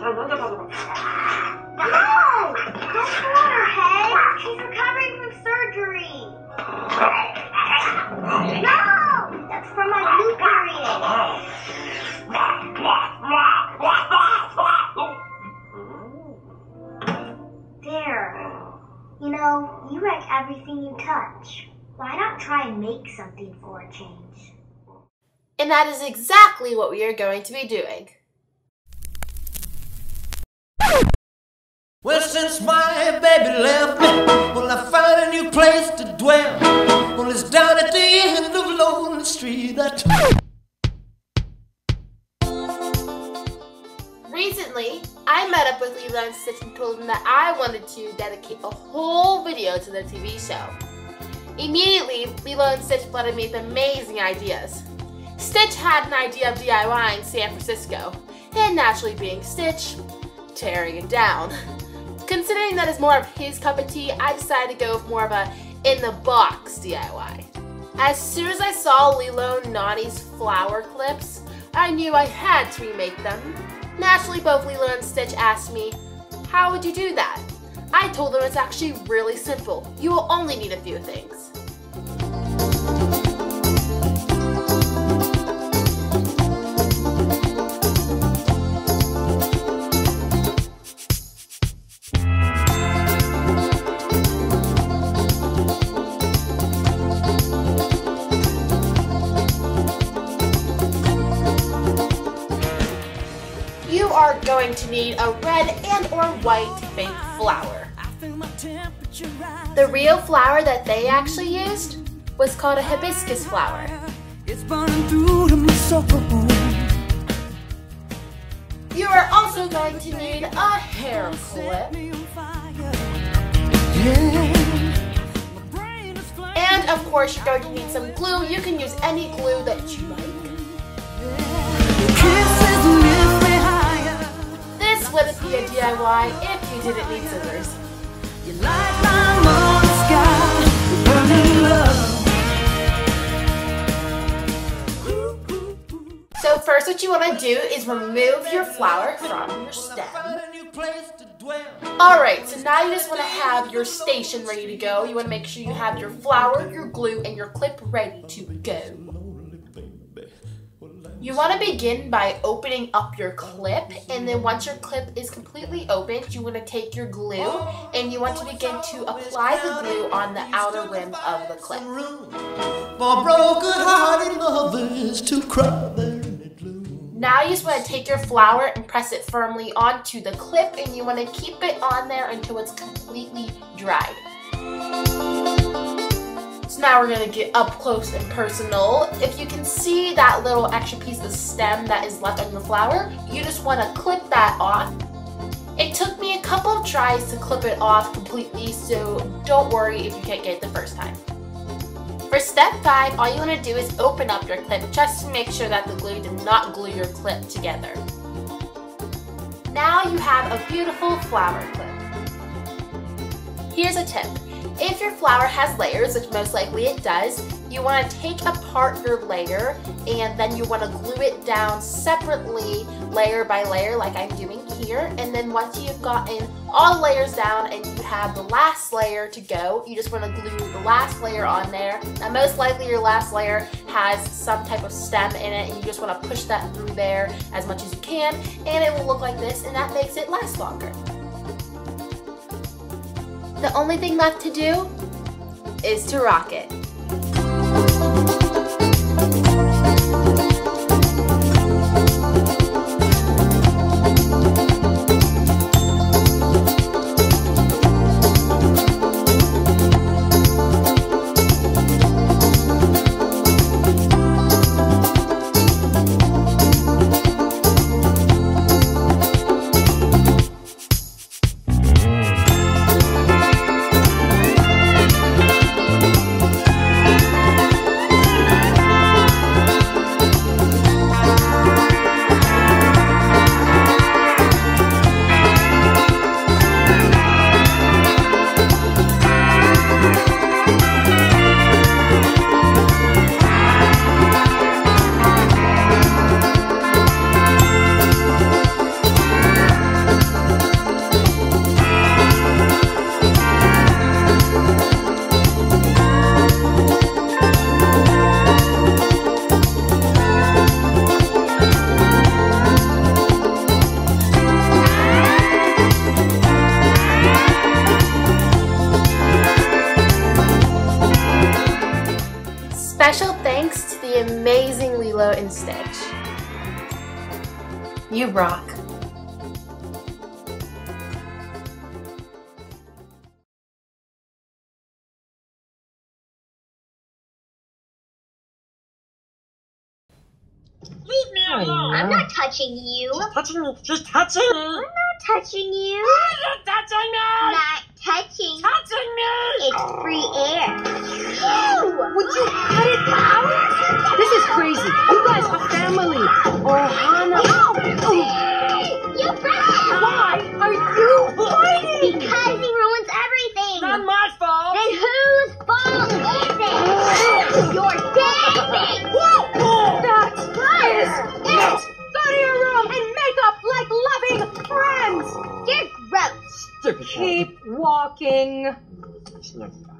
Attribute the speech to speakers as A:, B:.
A: No! Don't pull on her head. She's recovering from surgery. No! That's from my blue period. There. You know, you wreck everything you touch. Why not try and make something for a change?
B: And that is exactly what we are going to be doing.
C: Well, since my baby left me, well, I found a new place to dwell. Well, it's down at the end of Lonely Street.
B: Recently, I met up with Lilo&Stitch and told them that I wanted to dedicate a whole video to their TV show. Immediately, Lilo&Stitch flooded me with amazing ideas. Stitch had an idea of DIY in San Francisco, and naturally being Stitch, tearing it down. Considering that is more of his cup of tea, I decided to go with more of a in-the-box DIY. As soon as I saw Lilo and Nani's flower clips, I knew I had to remake them. Naturally, both Lilo and Stitch asked me, how would you do that? I told them it's actually really simple. You will only need a few things. You are going to need a red and or white fake flower. The real flower that they actually used was called a hibiscus flower. You are also going to need a hair clip. And of course you're going to need some glue. You can use any glue that you like. This wouldn't be a DIY if you didn't need scissors. So first what you want to do is remove your flower from your stem. Alright, so now you just want to have your station ready to go. You want to make sure you have your flower, your glue, and your clip ready to go. You want to begin by opening up your clip, and then once your clip is completely opened, you want to take your glue and you want to begin to apply the glue on the outer rim of the clip.
C: For broken-hearted lovers to cry.
B: Now you just want to take your flower and press it firmly onto the clip, and you want to keep it on there until it's completely dried. So now we're going to get up close and personal. If you can see that little extra piece of stem that is left on your flower, you just want to clip that off. It took me a couple of tries to clip it off completely, so don't worry if you can't get it the first time. For step 5, all you want to do is open up your clip just to make sure that the glue did not glue your clip together. Now you have a beautiful flower clip. Here's a tip. If your flower has layers, which most likely it does, you want to take apart your layer and then you want to glue it down separately, layer by layer, like I'm doing here. And then once you've gotten all the layers down and you have the last layer to go, you just want to glue the last layer on there. Now most likely your last layer has some type of stem in it, and you just want to push that through there as much as you can, and it will look like this, and that makes it last longer. The only thing left to do is to rock it. amazing Lilo and Stitch. You rock.
D: Leave me alone!
A: I'm not touching you.
D: Touching me! She's touching me!
A: I'm not touching you.
D: You're touching me!
A: Not touching.
D: Touching me!
A: It's free air.
E: Would you cut it out? This is crazy. You guys are family. Oh, Hannah.
A: You broke it.
E: Why are you fighting?
A: Because he ruins everything.
D: Not my fault!
A: Then whose fault is it? Your dad's.
E: That is it. Go to your room and make up like loving friends.
A: You're gross.
D: Stupid.
E: Keep walking.
D: Stupid.